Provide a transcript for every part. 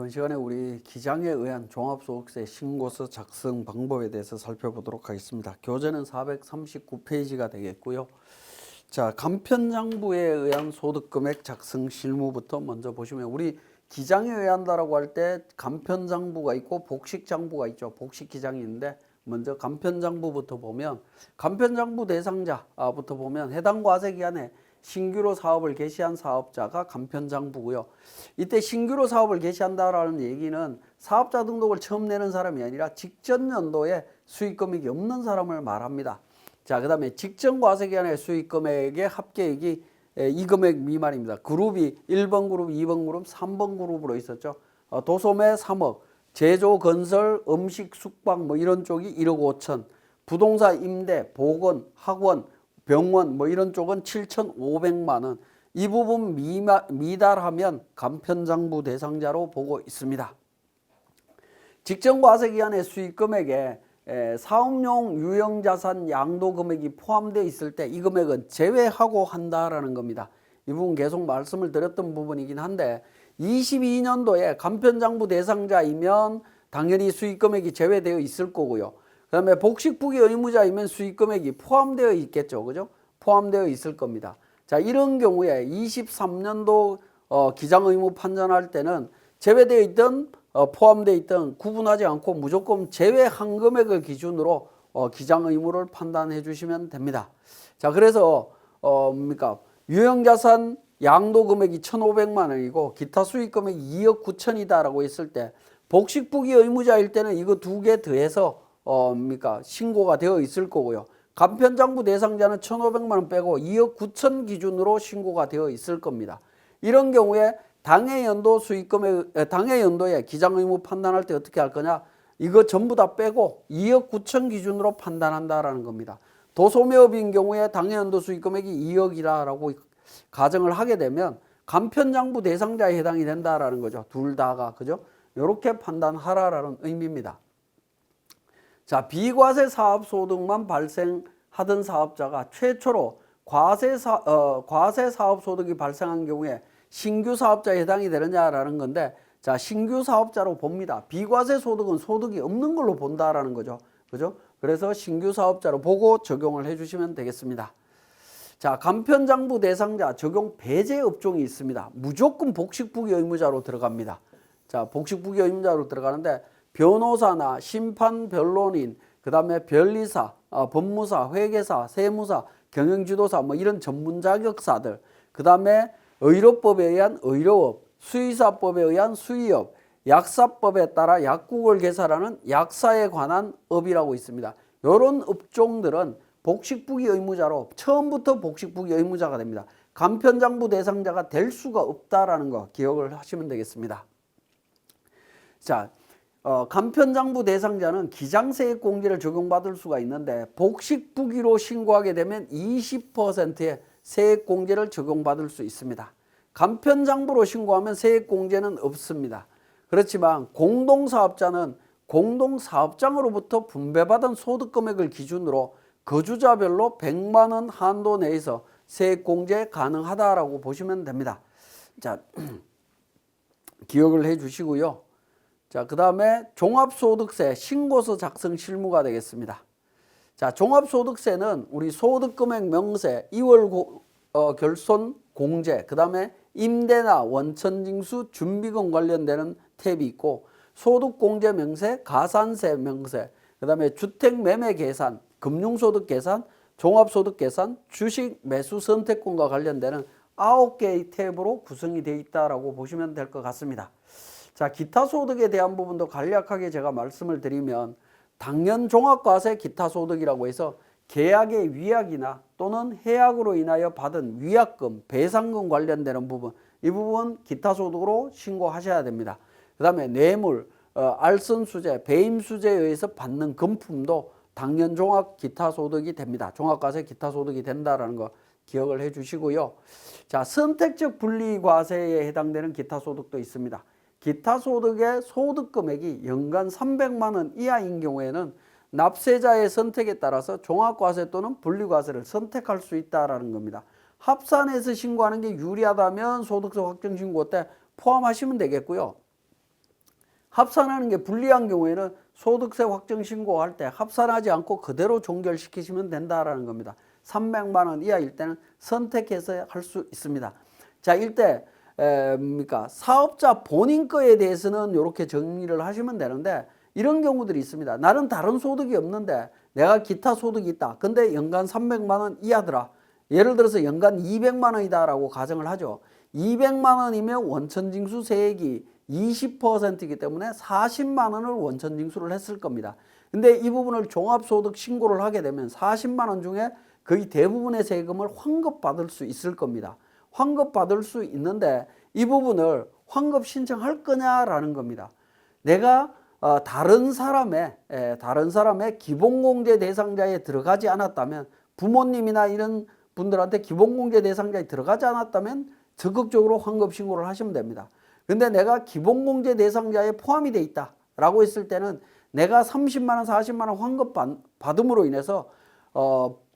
이번 시간에 우리 기장에 의한 종합소득세 신고서 작성 방법에 대해서 살펴보도록 하겠습니다. 교재는 439페이지가 되겠고요. 자, 간편장부에 의한 소득금액 작성 실무부터 먼저 보시면, 우리 기장에 의한다라고 할 때 간편장부가 있고 복식장부가 있죠. 복식기장이 있는데 먼저 간편장부부터 보면, 간편장부 대상자부터 보면 해당 과세기간에 신규로 사업을 개시한 사업자가 간편장부고요. 이때 신규로 사업을 개시한다라는 얘기는 사업자 등록을 처음 내는 사람이 아니라 직전 연도에 수익금액이 없는 사람을 말합니다. 자, 그 다음에 직전 과세기간의 수익금액의 합계액이 이 금액 미만입니다. 그룹이 1번 그룹, 2번 그룹, 3번 그룹으로 있었죠. 도소매 3억, 제조, 건설, 음식, 숙박 뭐 이런 쪽이 1억 5천, 부동산 임대, 보건, 학원, 병원 뭐 이런 쪽은 7,500만 원. 이 부분 미달하면 간편장부 대상자로 보고 있습니다. 직전 과세기간의 수익금액에 사업용 유형자산 양도금액이 포함되어 있을 때 이 금액은 제외하고 한다라는 겁니다. 이 부분 계속 말씀을 드렸던 부분이긴 한데, 22년도에 간편장부 대상자이면 당연히 수익금액이 제외되어 있을 거고요. 그 다음에 복식부기 의무자이면 수익금액이 포함되어 있겠죠. 그죠? 포함되어 있을 겁니다. 자, 이런 경우에 23년도 기장의무 판단할 때는 제외되어 있던 포함되어 있던 구분하지 않고 무조건 제외한 금액을 기준으로 기장의무를 판단해 주시면 됩니다. 자, 그래서 유형자산 양도금액이 1,500만 원이고 기타 수익금액이 2억 9천이다라고 했을 때, 복식부기 의무자일 때는 이거 두 개 더해서 신고가 되어 있을 거고요. 간편장부 대상자는 1,500만 원 빼고 2억 9천 기준으로 신고가 되어 있을 겁니다. 이런 경우에 당해 연도 수익금액, 당해 연도에 기장의무 판단할 때 어떻게 할 거냐? 이거 전부 다 빼고 2억 9천 기준으로 판단한다라는 겁니다. 도소매업인 경우에 당해 연도 수익금액이 2억이라고 가정을 하게 되면 간편장부 대상자에 해당이 된다라는 거죠. 둘 다가, 그죠? 이렇게 판단하라라는 의미입니다. 자, 비과세 사업소득만 발생하던 사업자가 최초로 과세 사업소득이 발생한 경우에 신규 사업자에 해당이 되느냐라는 건데, 자, 신규 사업자로 봅니다. 비과세 소득은 소득이 없는 걸로 본다라는 거죠. 그죠? 그래서 신규 사업자로 보고 적용을 해주시면 되겠습니다. 자, 간편장부 대상자 적용 배제 업종이 있습니다. 무조건 복식부기 의무자로 들어갑니다. 자, 복식부기 의무자로 들어가는데, 변호사나 심판 변론인, 그 다음에 변리사, 법무사, 회계사, 세무사, 경영지도사 뭐 이런 전문 자격사들, 그 다음에 의료법에 의한 의료업, 수의사법에 의한 수의업, 약사법에 따라 약국을 개설하는 약사에 관한 업이라고 있습니다. 이런 업종들은 복식부기 의무자로 처음부터 복식부기 의무자가 됩니다. 간편장부 대상자가 될 수가 없다라는 거 기억을 하시면 되겠습니다. 자, 간편장부 대상자는 기장세액공제를 적용받을 수가 있는데, 복식부기로 신고하게 되면 20%의 세액공제를 적용받을 수 있습니다. 간편장부로 신고하면 세액공제는 없습니다. 그렇지만 공동사업자는 공동사업장으로부터 분배받은 소득금액을 기준으로 거주자별로 100만 원 한도 내에서 세액공제 가능하다라고 보시면 됩니다. 자, 기억을 해 주시고요. 자, 그 다음에 종합소득세 신고서 작성 실무가 되겠습니다. 자, 종합소득세는 우리 소득금액 명세, 2월 결손 공제, 그 다음에 임대나 원천징수 준비금 관련되는 탭이 있고, 소득공제 명세, 가산세 명세, 그 다음에 주택매매 계산, 금융소득 계산, 종합소득 계산, 주식 매수 선택권과 관련되는 9개의 탭으로 구성이 되어 있다라고 보시면 될 것 같습니다. 자, 기타 소득에 대한 부분도 간략하게 제가 말씀을 드리면, 당년 종합과세 기타 소득이라고 해서 계약의 위약이나 또는 해약으로 인하여 받은 위약금, 배상금 관련되는 부분, 이 부분 기타 소득으로 신고하셔야 됩니다. 그 다음에 뇌물, 알선수재, 배임수재에 의해서 받는 금품도 당년 종합 기타 소득이 됩니다. 종합과세 기타 소득이 된다라는 거 기억을 해 주시고요. 자, 선택적 분리과세에 해당되는 기타 소득도 있습니다. 기타 소득의 소득금액이 연간 300만 원 이하인 경우에는 납세자의 선택에 따라서 종합과세 또는 분리과세를 선택할 수 있다는 겁니다. 합산해서 신고하는 게 유리하다면 소득세 확정신고 때 포함하시면 되겠고요. 합산하는 게 불리한 경우에는 소득세 확정 신고할 때 합산하지 않고 그대로 종결시키시면 된다라는 겁니다. 300만 원 이하일 때는 선택해서 할 수 있습니다. 자, 이때 사업자 본인 거에 대해서는 이렇게 정리를 하시면 되는데, 이런 경우들이 있습니다. 나는 다른 소득이 없는데 내가 기타 소득이 있다. 근데 연간 300만 원 이하더라. 예를 들어서 연간 200만 원이다 라고 가정을 하죠. 200만 원이면 원천징수 세액이 20%이기 때문에 40만 원을 원천징수를 했을 겁니다. 근데 이 부분을 종합소득 신고를 하게 되면 40만 원 중에 거의 대부분의 세금을 환급받을 수 있을 겁니다. 환급받을 수 있는데 이 부분을 환급 신청할 거냐라는 겁니다. 내가 다른 사람의 기본공제 대상자에 들어가지 않았다면, 부모님이나 이런 분들한테 기본공제 대상자에 들어가지 않았다면 적극적으로 환급 신고를 하시면 됩니다. 근데 내가 기본공제 대상자에 포함이 돼 있다라고 했을 때는 내가 30만 원, 40만 원 환급 받음으로 인해서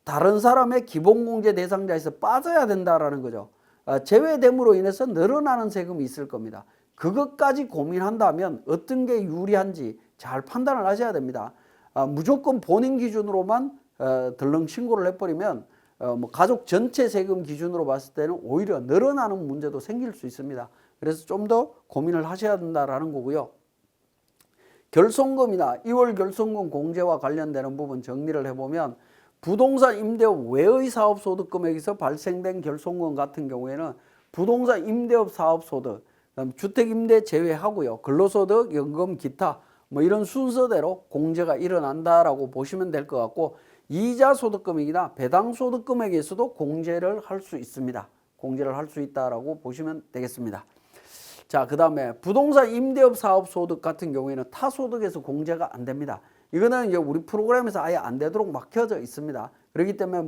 다른 사람의 기본공제 대상자에서 빠져야 된다라는 거죠. 제외됨으로 인해서 늘어나는 세금이 있을 겁니다. 그것까지 고민한다면 어떤 게 유리한지 잘 판단을 하셔야 됩니다. 무조건 본인 기준으로만 덜렁 신고를 해버리면 가족 전체 세금 기준으로 봤을 때는 오히려 늘어나는 문제도 생길 수 있습니다. 그래서 좀 더 고민을 하셔야 된다라는 거고요. 결손금이나 2월 결손금 공제와 관련되는 부분 정리를 해보면, 부동산 임대업 외의 사업소득금액에서 발생된 결손금 같은 경우에는 부동산 임대업 사업소득, 주택임대 제외하고요, 근로소득, 연금, 기타 이런 순서대로 공제가 일어난다라고 보시면 될 것 같고, 이자 소득금액이나 배당 소득금액에서도 공제를 할 수 있습니다. 공제를 할 수 있다라고 보시면 되겠습니다. 자, 그 다음에 부동산 임대업 사업 소득 같은 경우에는 타 소득에서 공제가 안 됩니다. 이거는 이제 우리 프로그램에서 아예 안 되도록 막혀져 있습니다. 그렇기 때문에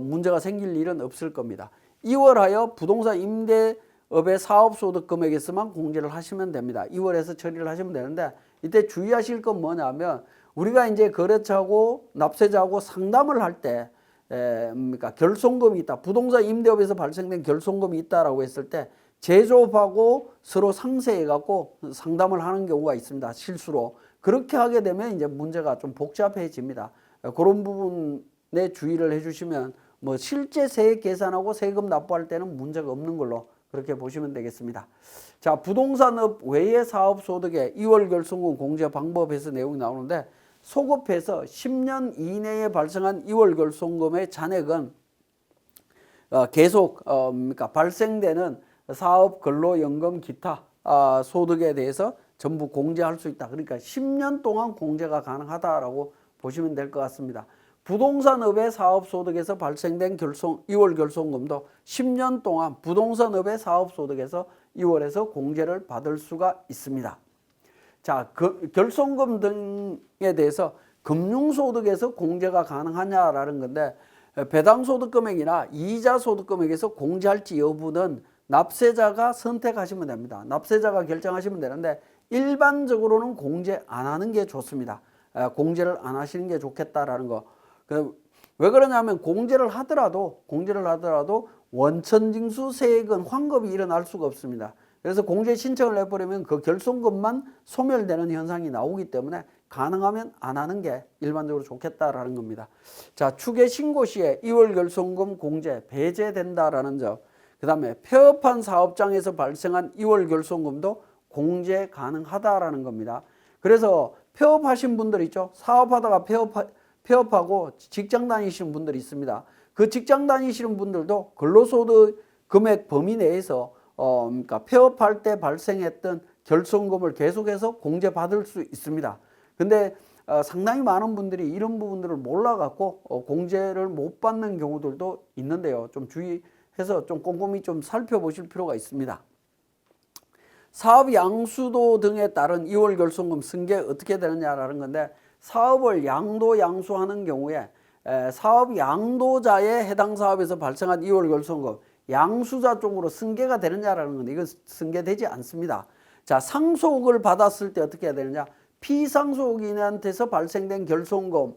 문제가 생길 일은 없을 겁니다. 2월하여 부동산 임대업의 사업 소득 금액에서만 공제를 하시면 됩니다. 2월에서 처리를 하시면 되는데, 이때 주의하실 건 뭐냐면, 우리가 이제 거래처하고 납세자하고 상담을 할 때 결손금이 있다, 부동산 임대업에서 발생된 결손금이 있다라고 했을 때 제조업하고 서로 상세해갖고 상담을 하는 경우가 있습니다. 실수로. 그렇게 하게 되면 이제 문제가 좀 복잡해집니다. 그런 부분에 주의를 해주시면 실제 세액 계산하고 세금 납부할 때는 문제가 없는 걸로 그렇게 보시면 되겠습니다. 자, 부동산업 외의 사업소득의 2월 결손금 공제 방법에서 내용이 나오는데, 소급해서 10년 이내에 발생한 2월 결손금의 잔액은 계속 발생되는 사업, 근로, 연금, 기타 소득에 대해서 전부 공제할 수 있다. 그러니까 10년 동안 공제가 가능하다라고 보시면 될 것 같습니다. 부동산업의 사업소득에서 발생된 2월 결손금도 10년 동안 부동산업의 사업소득에서 2월에서 공제를 받을 수가 있습니다. 자, 결손금 등에 대해서 금융소득에서 공제가 가능하냐라는 건데, 배당소득금액이나 이자소득금액에서 공제할지 여부는 납세자가 선택하시면 됩니다. 납세자가 결정하시면 되는데, 일반적으로는 공제 안 하는 게 좋습니다. 공제를 안 하시는 게 좋겠다라는 거. 왜 그러냐면 공제를 하더라도 원천징수 세액은 환급이 일어날 수가 없습니다. 그래서 공제 신청을 해버리면 그 결손금만 소멸되는 현상이 나오기 때문에 가능하면 안 하는 게 일반적으로 좋겠다라는 겁니다. 자, 추계 신고 시에 2월 결손금 공제 배제된다라는 점. 그 다음에 폐업한 사업장에서 발생한 2월 결손금도 공제 가능하다라는 겁니다. 그래서 폐업하신 분들 있죠. 사업하다가 폐업하고 직장 다니시는 분들이 있습니다. 그 직장 다니시는 분들도 근로소득 금액 범위 내에서 폐업할 때 발생했던 결손금을 계속해서 공제받을 수 있습니다. 근데 상당히 많은 분들이 이런 부분들을 몰라갖고 공제를 못 받는 경우들도 있는데요. 좀 주의해서 좀 꼼꼼히 좀 살펴보실 필요가 있습니다. 사업 양수도 등에 따른 2월 결손금 승계 어떻게 되느냐라는 건데, 사업을 양도양수하는 경우에 사업 양도자의 해당 사업에서 발생한 2월 결손금 양수자 쪽으로 승계가 되느냐라는 건데, 이건 승계되지 않습니다. 자, 상속을 받았을 때 어떻게 해야 되느냐? 피상속인한테서 발생된 결손금,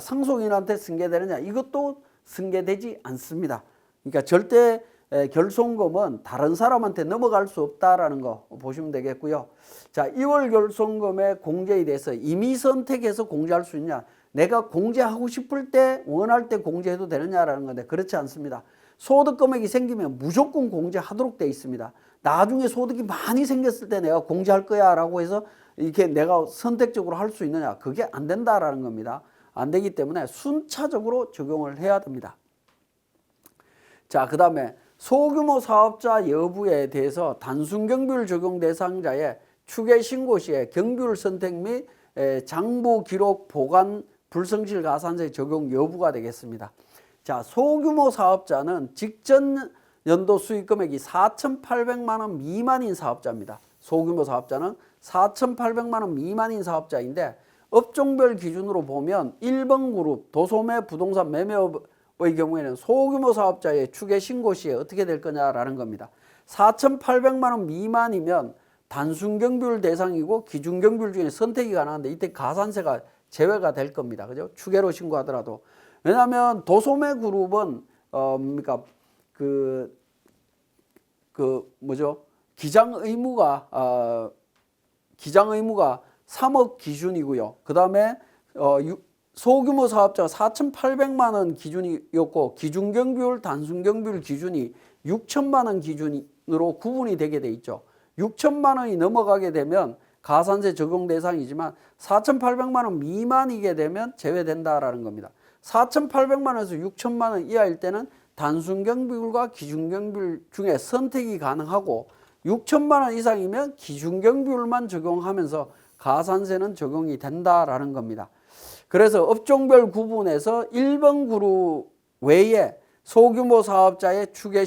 상속인한테 승계되느냐? 이것도 승계되지 않습니다. 그러니까 절대 결손금은 다른 사람한테 넘어갈 수 없다라는 거 보시면 되겠고요. 자, 2월 결손금의 공제에 대해서 임의 선택해서 공제할 수 있냐? 내가 공제하고 싶을 때 원할 때 공제해도 되느냐라는 건데 그렇지 않습니다. 소득 금액이 생기면 무조건 공제하도록 되어 있습니다. 나중에 소득이 많이 생겼을 때 내가 공제할 거야 라고 해서 이렇게 내가 선택적으로 할 수 있느냐? 그게 안 된다라는 겁니다. 안 되기 때문에 순차적으로 적용을 해야 됩니다. 자, 그 다음에 소규모 사업자 여부에 대해서 단순 경비율 적용 대상자의 추계 신고 시에 경비율 선택 및 장부 기록 보관 불성실 가산세 적용 여부가 되겠습니다. 자, 소규모 사업자는 직전 연도 수익 금액이 4,800만 원 미만인 사업자입니다. 소규모 사업자는 4,800만 원 미만인 사업자인데 업종별 기준으로 보면 1번 그룹 도소매 부동산 매매업의 경우에는 소규모 사업자의 추계 신고 시에 어떻게 될 거냐라는 겁니다. 4,800만 원 미만이면 단순 경비율 대상이고 기준 경비율 중에 선택이 가능한데 이때 가산세가 제외가 될 겁니다. 그죠? 추계로 신고하더라도. 왜냐하면 도소매 그룹은 기장 의무가 3억 기준이고요. 그 다음에 소규모 사업자가 4,800만 원 기준이었고 기준 경비율, 단순 경비율 기준이 6천만 원 기준으로 구분이 되게 돼 있죠. 6천만 원이 넘어가게 되면 가산세 적용 대상이지만 4,800만 원 미만이게 되면 제외된다라는 겁니다. 4,800만 원에서 6천만 원 이하일 때는 단순 경비율과 기준 경비율 중에 선택이 가능하고 6천만 원 이상이면 기준 경비율만 적용하면서 가산세는 적용이 된다라는 겁니다. 그래서 업종별 구분에서 1번 그룹 외에 소규모 사업자의 추계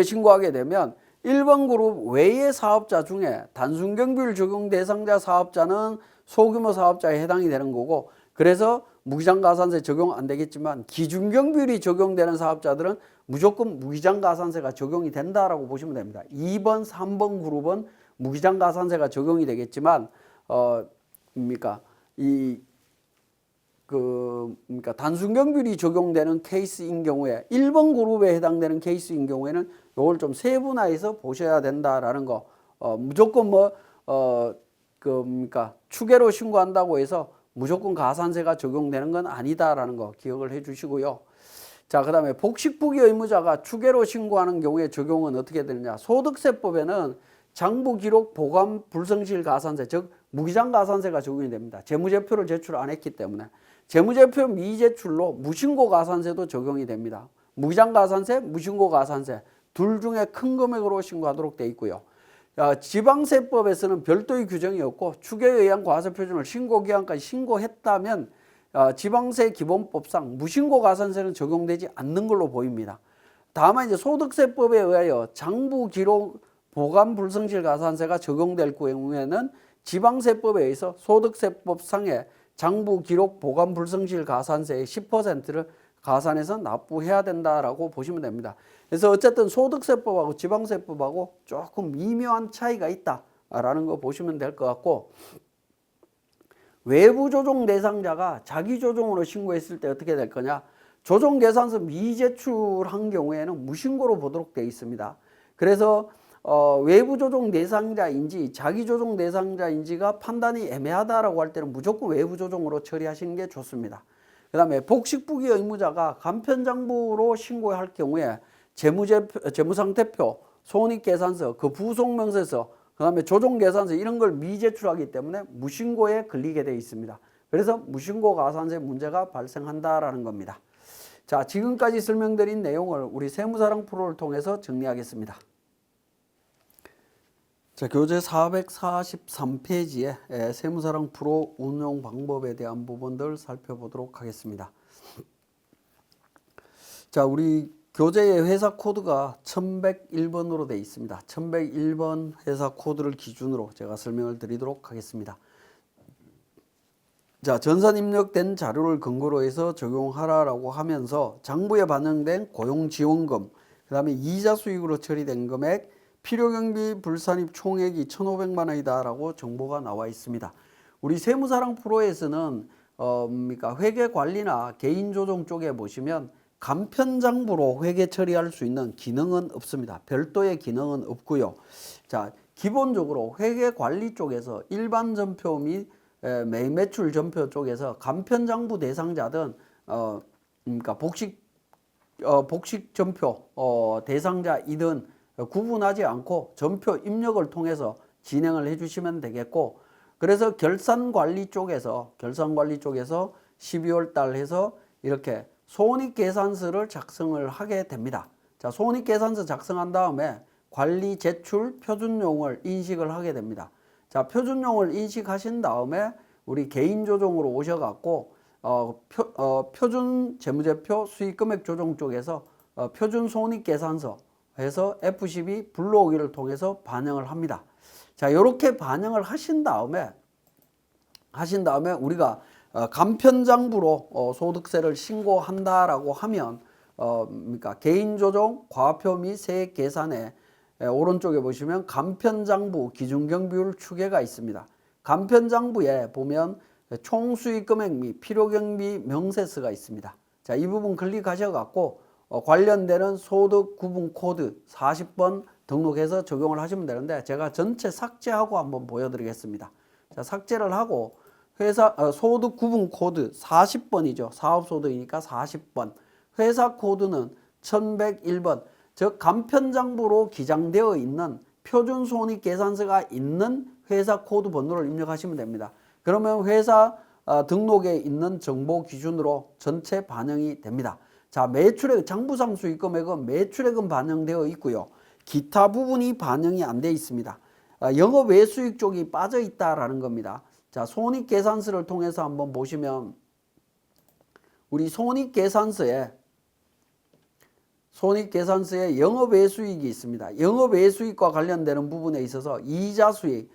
신고하게 되면 1번 그룹 외의 사업자 중에 단순 경비율 적용 대상자 사업자는 소규모 사업자에 해당이 되는 거고 그래서 무기장 가산세 적용 안 되겠지만 기준 경비율이 적용되는 사업자들은 무조건 무기장 가산세가 적용이 된다라고 보시면 됩니다. 2번, 3번 그룹은 무기장 가산세가 적용이 되겠지만 단순 경비율이 적용되는 케이스인 경우에 1번 그룹에 해당되는 케이스인 경우에는 이걸 좀 세분화해서 보셔야 된다라는 거. 무조건 추계로 신고한다고 해서 무조건 가산세가 적용되는 건 아니다라는 거 기억을 해 주시고요. 자, 그 다음에 복식부기 의무자가 추계로 신고하는 경우에 적용은 어떻게 되느냐. 소득세법에는 장부기록 보관 불성실 가산세, 즉 무기장 가산세가 적용이 됩니다. 재무제표를 제출 안 했기 때문에. 재무제표 미제출로 무신고 가산세도 적용이 됩니다. 무기장 가산세, 무신고 가산세 둘 중에 큰 금액으로 신고하도록 되어 있고요. 지방세법에서는 별도의 규정이 없고 추계에 의한 과세표준을 신고기한까지 신고했다면 지방세 기본법상 무신고 가산세는 적용되지 않는 걸로 보입니다. 다만 이제 소득세법에 의하여 장부기록 보관 불성실 가산세가 적용될 경우에는 지방세법에 의해서 소득세법상의 장부기록 보관 불성실 가산세의 10%를 가산해서 납부해야 된다라고 보시면 됩니다. 그래서 어쨌든 소득세법하고 지방세법하고 조금 미묘한 차이가 있다라는 거 보시면 될 것 같고 외부 조정 대상자가 자기 조정으로 신고했을 때 어떻게 될 거냐. 조정계산서 미제출한 경우에는 무신고로 보도록 되어 있습니다. 그래서 외부 조정 대상자인지 자기 조정 대상자인지가 판단이 애매하다라고 할 때는 무조건 외부 조정으로 처리하시는 게 좋습니다. 그 다음에 복식부기 의무자가 간편장부로 신고할 경우에 재무상태표, 손익계산서, 그 부속명세서, 그 다음에 조정계산서 이런 걸 미제출하기 때문에 무신고에 걸리게 되어 있습니다. 그래서 무신고 가산세 문제가 발생한다라는 겁니다. 자, 지금까지 설명드린 내용을 우리 세무사랑 프로를 통해서 정리하겠습니다. 자, 교재 443페이지에 세무사랑 프로 운용 방법에 대한 부분들 살펴보도록 하겠습니다. 자, 우리 교재의 회사 코드가 1101번으로 되어 있습니다. 1101번 회사 코드를 기준으로 제가 설명을 드리도록 하겠습니다. 자, 전산 입력된 자료를 근거로 해서 적용하라라고 하면서 장부에 반영된 고용지원금, 그 다음에 이자 수익으로 처리된 금액, 필요경비 불산입 총액이 1,500만 원이다 라고 정보가 나와 있습니다. 우리 세무사랑 프로에서는 회계관리나 개인조정 쪽에 보시면 간편장부로 회계 처리할 수 있는 기능은 없습니다. 별도의 기능은 없고요. 자, 기본적으로 회계 관리 쪽에서 일반 전표 및 매입 매출 전표 쪽에서 간편장부 대상자든 그러니까 복식 전표 대상자이든 구분하지 않고 전표 입력을 통해서 진행을 해주시면 되겠고, 그래서 결산관리 쪽에서 12월 달 해서 이렇게 손익계산서를 작성을 하게 됩니다. 자, 손익계산서 작성한 다음에 관리 제출 표준용을 인식을 하게 됩니다. 자, 표준용을 인식하신 다음에 우리 개인조정으로 오셔갖고 표준 재무제표 수익금액 조정 쪽에서 표준 손익계산서 해서 F12 불러오기를 통해서 반영을 합니다. 자, 이렇게 반영을 하신 다음에 우리가 간편장부로 소득세를 신고한다라고 하면 그러니까 개인조정, 과표 및 세액 계산에 오른쪽에 보시면 간편장부 기준경비율 추계가 있습니다. 간편장부에 보면 총수익금액 및 필요경비 명세서가 있습니다. 자, 이 부분 클릭하셔갖고 관련되는 소득 구분 코드 40번 등록해서 적용을 하시면 되는데, 제가 전체 삭제하고 한번 보여드리겠습니다. 자, 삭제를 하고 회사 소득 구분 코드 40번이죠. 사업소득이니까 40번. 회사 코드는 1101번. 즉 간편장부로 기장되어 있는 표준손익계산서가 있는 회사 코드 번호를 입력하시면 됩니다. 그러면 회사 등록에 있는 정보 기준으로 전체 반영이 됩니다. 자, 매출액 장부상 수익금액은 매출액은 반영되어 있고요. 기타 부분이 반영이 안 돼 있습니다. 영업 외수익 쪽이 빠져 있다라는 겁니다. 자, 손익계산서를 통해서 한번 보시면 우리 손익계산서에 영업외수익이 있습니다. 영업외수익과 관련되는 부분에 있어서 이자수익,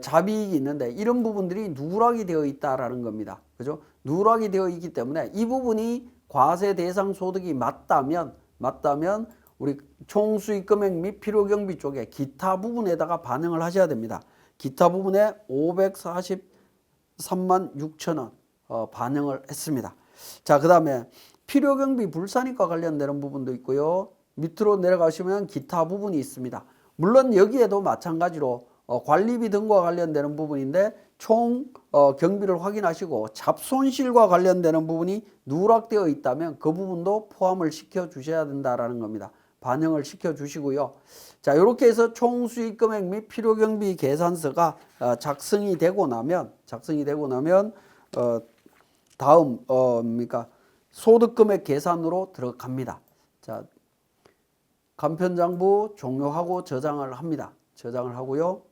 자비익이 있는데 이런 부분들이 누락이 되어 있다라는 겁니다. 그죠? 누락이 되어 있기 때문에 이 부분이 과세 대상 소득이 맞다면 우리 총수익금액 및 필요경비 쪽에 기타 부분에다가 반영을 하셔야 됩니다. 기타 부분에 543만 6천 원 반영을 했습니다. 자, 그 다음에 필요경비 불산익과 관련되는 부분도 있고요. 밑으로 내려가시면 기타 부분이 있습니다. 물론 여기에도 마찬가지로 관리비 등과 관련되는 부분인데 총 경비를 확인하시고 잡손실과 관련되는 부분이 누락되어 있다면 그 부분도 포함을 시켜 주셔야 된다라는 겁니다. 반영을 시켜 주시고요. 자, 이렇게 해서 총수익금액 및 필요경비 계산서가 작성이 되고 나면 다음 그러니까 소득금액 계산으로 들어갑니다. 자, 간편장부 종료하고 저장을 합니다. 저장을 하고요.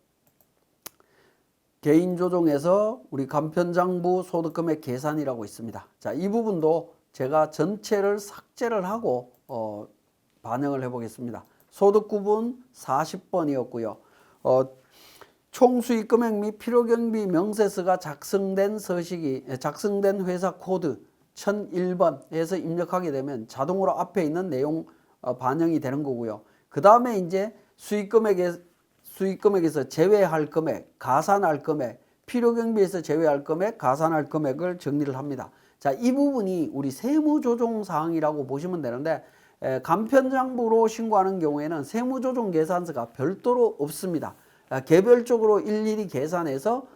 개인조정에서 우리 간편장부 소득금액 계산이라고 있습니다. 자, 이 부분도 제가 전체를 삭제를 하고 반영을 해 보겠습니다. 소득구분 40번이었고요. 총수익금액 및 필요경비 명세서가 작성된 회사 코드 1001번에서 입력하게 되면 자동으로 앞에 있는 내용 반영이 되는 거고요. 그 다음에 이제 수익금액에서 제외할 금액, 가산할 금액, 필요경비에서 제외할 금액, 가산할 금액을 정리를 합니다. 자, 이 부분이 우리 세무조정사항이라고 보시면 되는데 간편장부로 신고하는 경우에는 세무조정계산서가 별도로 없습니다. 개별적으로 일일이 계산해서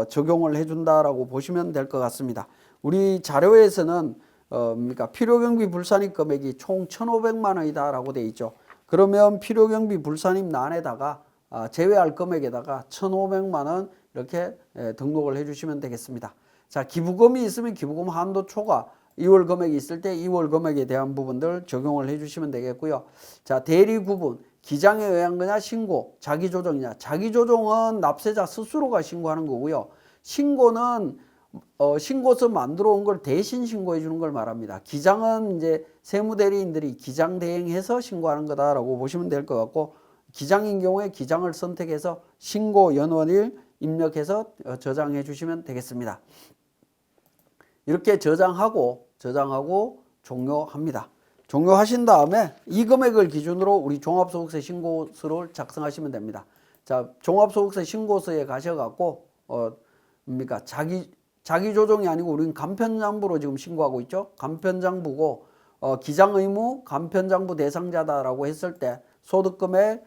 적용을 해준다라고 보시면 될 것 같습니다. 우리 자료에서는 그러니까 필요경비 불산입 금액이 총 1,500만 원이다라고 되어 있죠. 그러면 필요경비 불산입란에다가 제외할 금액에다가 1,500만 원 이렇게 등록을 해주시면 되겠습니다. 자, 기부금이 있으면 기부금 한도 초과 2월 금액이 있을 때 2월 금액에 대한 부분들 적용을 해주시면 되겠고요. 자, 대리 구분, 기장에 의한 거냐 신고, 자기조정이냐. 자기조정은 납세자 스스로가 신고하는 거고요. 신고는 신고서 만들어 온 걸 대신 신고해 주는 걸 말합니다. 기장은 이제 세무대리인들이 기장 대행해서 신고하는 거다라고 보시면 될 것 같고, 기장인 경우에 기장을 선택해서 신고 연원일 입력해서 저장해 주시면 되겠습니다. 이렇게 저장하고 종료합니다. 종료하신 다음에 이 금액을 기준으로 우리 종합소득세 신고서를 작성하시면 됩니다. 자, 종합소득세 신고서에 가셔갖고 자기 조정이 아니고 우리는 간편장부로 지금 신고하고 있죠. 간편장부고 기장의무 간편장부 대상자다라고 했을 때 소득금액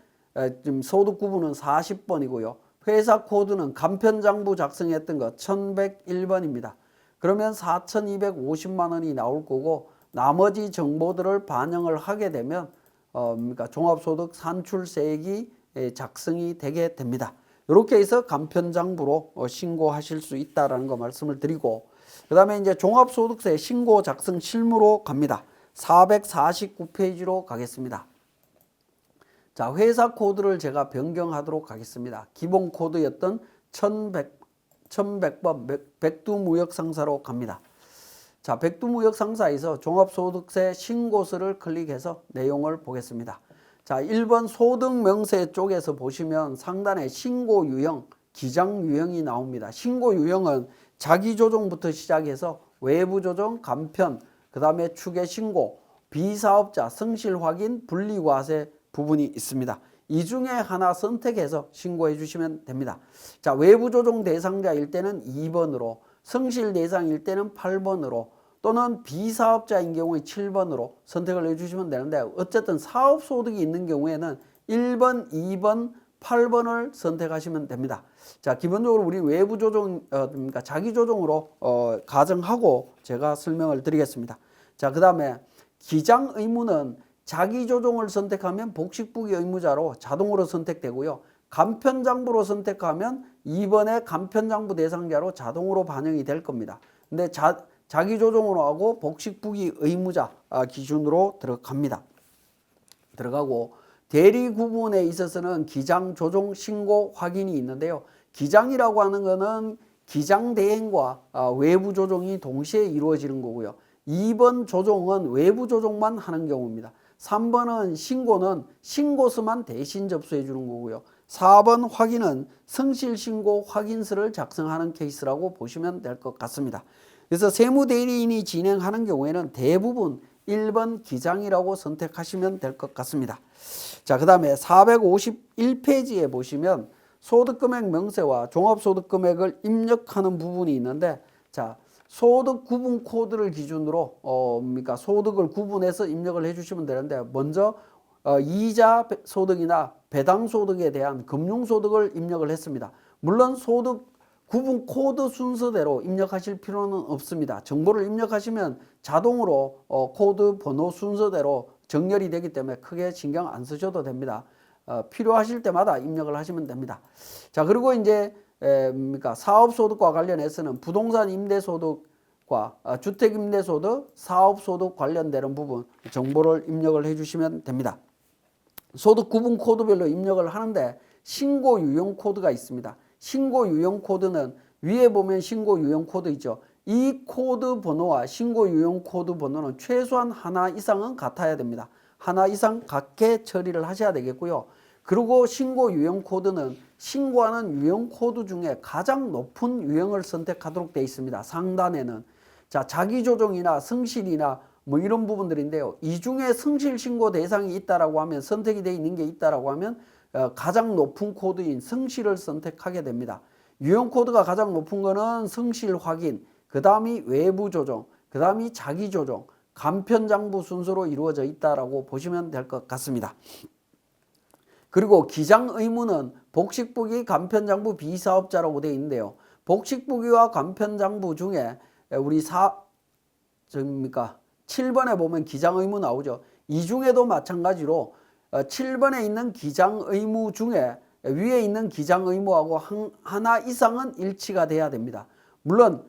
지금 소득 구분은 40번이고요. 회사 코드는 간편장부 작성했던 거 1101번입니다. 그러면 4,250만 원이 나올 거고 나머지 정보들을 반영을 하게 되면 그러니까 종합소득 산출세액이 작성이 되게 됩니다. 이렇게 해서 간편장부로 신고하실 수 있다라는 거 말씀을 드리고 그 다음에 이제 종합소득세 신고 작성 실무로 갑니다. 449페이지로 가겠습니다. 자, 회사 코드를 제가 변경하도록 하겠습니다. 기본 코드였던 1100번 백두무역상사로 갑니다. 자, 백두무역상사에서 종합소득세 신고서를 클릭해서 내용을 보겠습니다. 자, 1번 소득명세 쪽에서 보시면 상단에 신고유형, 기장유형이 나옵니다. 신고유형은 자기조정부터 시작해서 외부조정, 간편, 그 다음에 추계신고, 비사업자, 성실확인, 분리과세 부분이 있습니다. 이 중에 하나 선택해서 신고해 주시면 됩니다. 자, 외부조정 대상자일 때는 2번으로, 성실 대상일 때는 8번으로, 또는 비사업자인 경우에 7번으로 선택을 해주시면 되는데 어쨌든 사업소득이 있는 경우에는 1번, 2번, 8번을 선택하시면 됩니다. 자, 기본적으로 우리 외부조정, 그러니까 자기조정으로 가정하고 제가 설명을 드리겠습니다. 자, 그 다음에 기장의무는 자기조정을 선택하면 복식부기 의무자로 자동으로 선택되고요. 간편장부로 선택하면 2번에 간편장부 대상자로 자동으로 반영이 될 겁니다. 근데 자기조정으로 하고 복식부기 의무자 기준으로 들어가고 대리 구분에 있어서는 기장, 조정, 신고, 확인이 있는데요. 기장이라고 하는 것은 기장 대행과 외부 조정이 동시에 이루어지는 거고요. 2번 조정은 외부 조정만 하는 경우입니다. 3번은 신고는 신고서만 대신 접수해 주는 거고요. 4번 확인은 성실신고 확인서를 작성하는 케이스라고 보시면 될 것 같습니다. 그래서 세무대리인이 진행하는 경우에는 대부분 1번 기장이라고 선택하시면 될 것 같습니다. 자, 그 다음에 451페이지에 보시면 소득금액 명세와 종합소득금액을 입력하는 부분이 있는데, 자, 소득 구분 코드를 기준으로 그러니까 소득을 구분해서 입력을 해주시면 되는데, 먼저 이자 소득이나 배당 소득에 대한 금융 소득을 입력을 했습니다. 물론 소득 구분 코드 순서대로 입력하실 필요는 없습니다. 정보를 입력하시면 자동으로 코드 번호 순서대로 정렬이 되기 때문에 크게 신경 안 쓰셔도 됩니다. 필요하실 때마다 입력을 하시면 됩니다. 자, 그리고 이제 그러니까 사업소득과 관련해서는 부동산 임대소득과 주택임대소득, 사업소득 관련되는 부분 정보를 입력을 해주시면 됩니다. 소득 구분 코드별로 입력을 하는데 신고 유형 코드가 있습니다. 신고 유형 코드는 위에 보면 신고 유형 코드 있죠. 이 코드 번호와 신고 유형 코드 번호는 최소한 하나 이상은 같아야 됩니다. 하나 이상 같게 처리를 하셔야 되겠고요. 그리고 신고 유형 코드는 신고하는 유형 코드 중에 가장 높은 유형을 선택하도록 되어 있습니다. 상단에는. 자, 자기조정이나 성실이나 뭐 이런 부분들인데요. 이 중에 성실 신고 대상이 있다라고 하면, 선택이 되어 있는 게 있다라고 하면 가장 높은 코드인 성실을 선택하게 됩니다. 유형 코드가 가장 높은 거는 성실 확인, 그 다음이 외부 조정, 그 다음이 자기 조정, 간편장부 순서로 이루어져 있다라고 보시면 될 것 같습니다. 그리고 기장 의무는 복식부기, 간편장부, 비사업자라고 되어 있는데요. 복식부기와 간편장부 중에 우리 7번에 보면 기장 의무 나오죠. 이 중에도 마찬가지로 7번에 있는 기장 의무 중에 위에 있는 기장 의무하고 하나 이상은 일치가 돼야 됩니다. 물론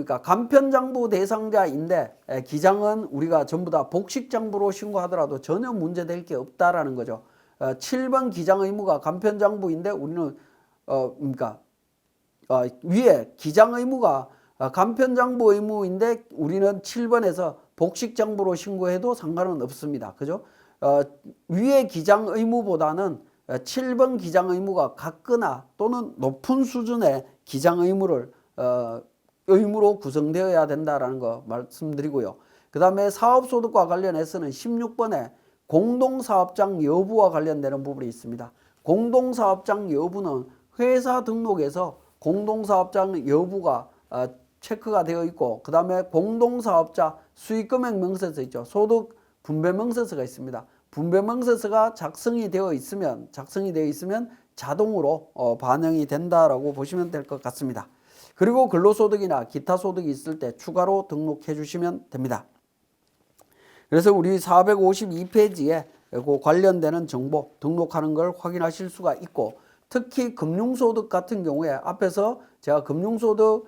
간편장부 대상자인데 기장은 우리가 전부 다 복식장부로 신고하더라도 전혀 문제될 게 없다라는 거죠. 7번 기장 의무가 간편장부인데 우리는 위에 기장 의무가 간편장부 의무인데 우리는 7번에서 복식장부로 신고해도 상관은 없습니다. 그죠? 위에 기장 의무보다는 7번 기장 의무가 같거나 또는 높은 수준의 기장 의무를 의무로 구성되어야 된다라는 거 말씀드리고요. 그 다음에 사업소득과 관련해서는 16번에 공동사업장 여부와 관련되는 부분이 있습니다. 공동사업장 여부는 회사 등록에서 공동사업장 여부가 체크가 되어 있고, 그 다음에 공동사업자 수익금액 명세서 있죠. 소득 분배 명세서가 있습니다. 분배 명세서가 작성이 되어 있으면 자동으로 반영이 된다라고 보시면 될 것 같습니다. 그리고 근로소득이나 기타 소득이 있을 때 추가로 등록해 주시면 됩니다. 그래서 우리 452페이지에 그 관련되는 정보 등록하는 걸 확인하실 수가 있고, 특히 금융소득 같은 경우에 앞에서 제가 금융소득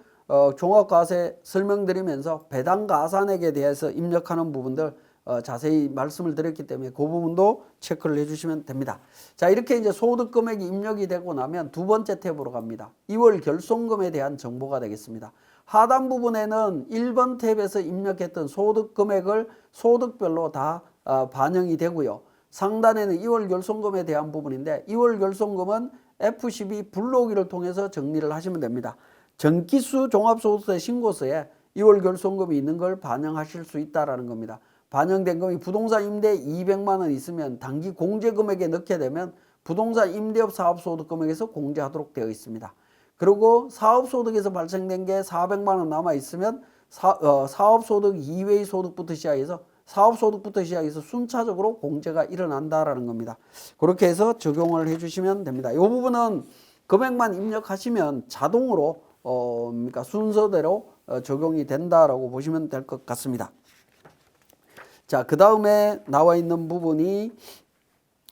종합과세 설명드리면서 배당가산액에 대해서 입력하는 부분들 자세히 말씀을 드렸기 때문에 그 부분도 체크를 해주시면 됩니다. 자, 이렇게 이제 소득금액이 입력이 되고 나면 두 번째 탭으로 갑니다. 2월 결손금에 대한 정보가 되겠습니다. 하단 부분에는 1번 탭에서 입력했던 소득금액을 소득별로 다 반영이 되고요. 상단에는 2월 결손금에 대한 부분인데, 2월 결손금은 F12 불러오기를 통해서 정리를 하시면 됩니다. 전기수 종합소득세 신고서에 2월 결손금이 있는 걸 반영하실 수 있다는 겁니다. 반영된 금이 부동산 임대 200만 원 있으면 단기 공제금액에 넣게 되면 부동산 임대업 사업소득금액에서 공제하도록 되어 있습니다. 그리고 사업소득에서 발생된 게 400만 원 남아 있으면 사업소득 이외의 소득부터 시작해서 순차적으로 공제가 일어난다라는 겁니다. 그렇게 해서 적용을 해주시면 됩니다. 이 부분은 금액만 입력하시면 자동으로 순서대로 적용이 된다라고 보시면 될 것 같습니다. 자, 그 다음에 나와 있는 부분이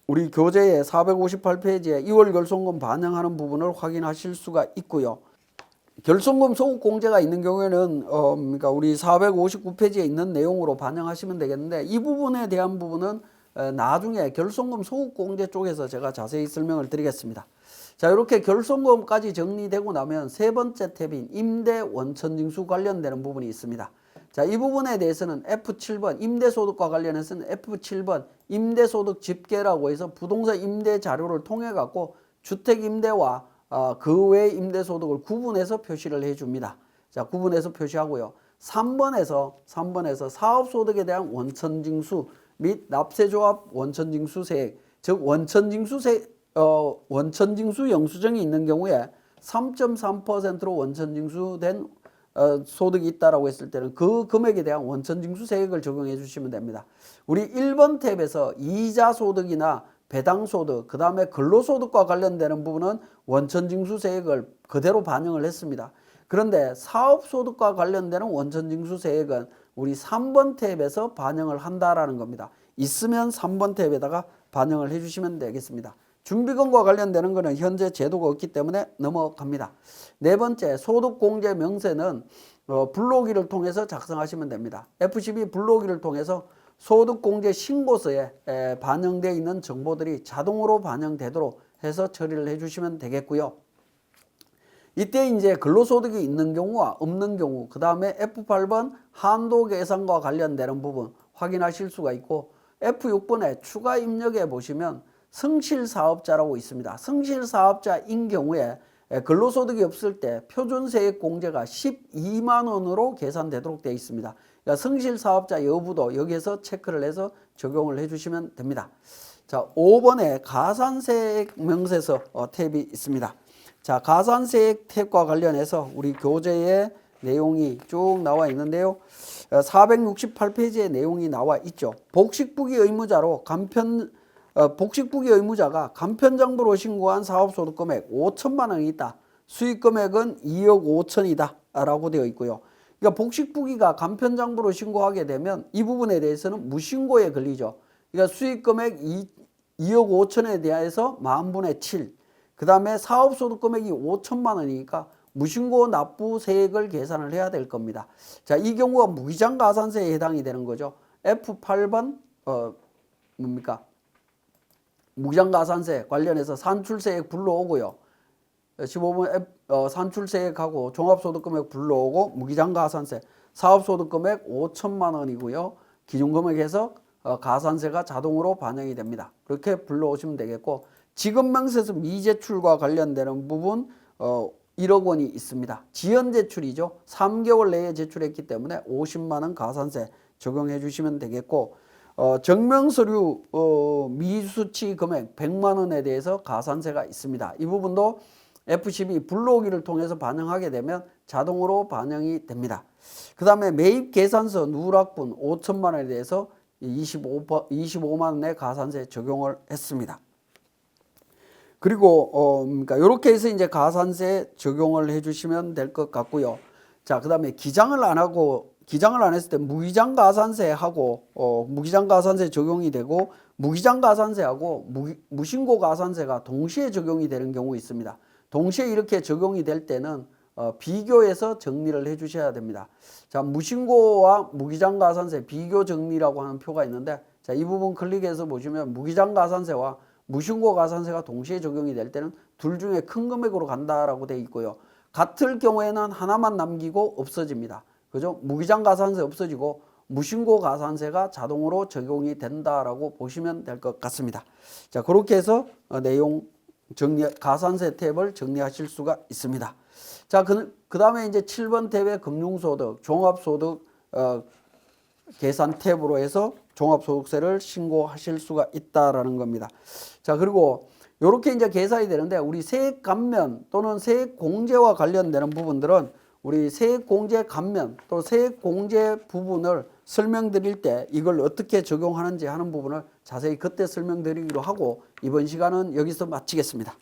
우리 교재의 458페이지에 2월 결손금 반영하는 부분을 확인하실 수가 있고요. 결손금 소급 공제가 있는 경우에는 우리 459페이지에 있는 내용으로 반영하시면 되겠는데, 이 부분에 대한 부분은 나중에 결손금 소급 공제 쪽에서 제가 자세히 설명을 드리겠습니다. 자, 이렇게 결손금까지 정리되고 나면 세 번째 탭인 임대 원천징수 관련되는 부분이 있습니다. 자, 이 부분에 대해서는 F7번 임대소득과 관련해서는 F7번 임대소득 집계라고 해서 부동산 임대 자료를 통해 갖고 주택임대와 그 외 임대소득을 구분해서 표시를 해줍니다. 자, 구분해서 표시하고요. 3번에서 사업소득에 대한 원천징수 및 납세조합 원천징수세액, 즉 원천징수 영수증이 있는 경우에 3.3%로 원천징수된 소득이 있다라고 했을 때는 그 금액에 대한 원천징수세액을 적용해 주시면 됩니다. 우리 1번 탭에서 이자소득이나 배당소득, 그 다음에 근로소득과 관련되는 부분은 원천징수세액을 그대로 반영을 했습니다. 그런데 사업소득과 관련되는 원천징수세액은 우리 3번 탭에서 반영을 한다라는 겁니다. 있으면 3번 탭에다가 반영을 해주시면 되겠습니다. 준비금과 관련되는 것은 현재 제도가 없기 때문에 넘어갑니다. 네 번째, 소득공제 명세는 불러오기를 통해서 작성하시면 됩니다. F12 불러오기를 통해서 소득공제 신고서에 반영되어 있는 정보들이 자동으로 반영되도록 해서 처리를 해주시면 되겠고요. 이때 이제 근로소득이 있는 경우와 없는 경우, 그 다음에 F8번 한도 계산과 관련되는 부분 확인하실 수가 있고, F6번에 추가 입력해 보시면 성실사업자라고 있습니다. 성실사업자인 경우에 근로소득이 없을 때 표준세액 공제가 12만 원으로 계산되도록 되어 있습니다. 그러니까 성실사업자 여부도 여기에서 체크를 해서 적용을 해주시면 됩니다. 자, 5번에 가산세액 명세서 탭이 있습니다. 자, 가산세액 탭과 관련해서 우리 교재에 내용이 쭉 나와 있는데요. 468페이지에 내용이 나와 있죠. 복식부기 의무자로 복식부기 의무자가 간편정보로 신고한 사업소득금액 5천만 원이 있다. 수익금액은 2억 5천이다 라고 되어 있고요. 그러니까 복식부기가 간편정보로 신고하게 되면 이 부분에 대해서는 무신고에 걸리죠. 그러니까 수익금액 2억 5천에 대해서 만분의 7. 그 다음에 사업소득금액이 5천만 원이니까 무신고 납부세액을 계산을 해야 될 겁니다. 자, 이 경우가 무기장가산세에 해당이 되는 거죠. F8번 무기장가산세 관련해서 산출세액 불러오고요. 15번 산출세액하고 종합소득금액 불러오고 무기장가산세, 사업소득금액 5천만 원이고요. 기준금액에서 가산세가 자동으로 반영이 됩니다. 그렇게 불러오시면 되겠고, 지급명세서 미제출과 관련되는 부분 1억 원이 있습니다. 지연제출이죠. 3개월 내에 제출했기 때문에 50만 원 가산세 적용해 주시면 되겠고, 정명서류 미수치 금액 100만 원에 대해서 가산세가 있습니다. 이 부분도 F12 불러오기를 통해서 반영하게 되면 자동으로 반영이 됩니다. 그 다음에 매입 계산서 누락분 5천만 원에 대해서 25만 원의 가산세 적용을 했습니다. 그리고 그러니까 이렇게 해서 이제 가산세 적용을 해주시면 될 것 같고요. 자, 그다음에 기장을 안 했을 때 무기장 가산세하고 무기장 가산세 적용이 되고 무기장 가산세하고 무신고 가산세가 동시에 적용이 되는 경우 있습니다. 동시에 이렇게 적용이 될 때는 비교해서 정리를 해주셔야 됩니다. 자, 무신고와 무기장 가산세 비교 정리라고 하는 표가 있는데, 자, 이 부분 클릭해서 보시면 무기장 가산세와 무신고 가산세가 동시에 적용이 될 때는 둘 중에 큰 금액으로 간다라고 되어 있고요. 같을 경우에는 하나만 남기고 없어집니다. 그죠? 무기장 가산세 없어지고 무신고 가산세가 자동으로 적용이 된다라고 보시면 될 것 같습니다. 자, 그렇게 해서 내용 정리, 가산세 탭을 정리하실 수가 있습니다. 자, 그 다음에 이제 7번 탭의 금융소득, 종합소득 계산 탭으로 해서 종합소득세를 신고하실 수가 있다라는 겁니다. 자, 그리고 이렇게 이제 계산이 되는데, 우리 세액 감면 또는 세액 공제와 관련되는 부분들은 우리 세액 공제 감면 또 세액 공제 부분을 설명드릴 때 이걸 어떻게 적용하는지 하는 부분을 자세히 그때 설명드리기로 하고, 이번 시간은 여기서 마치겠습니다.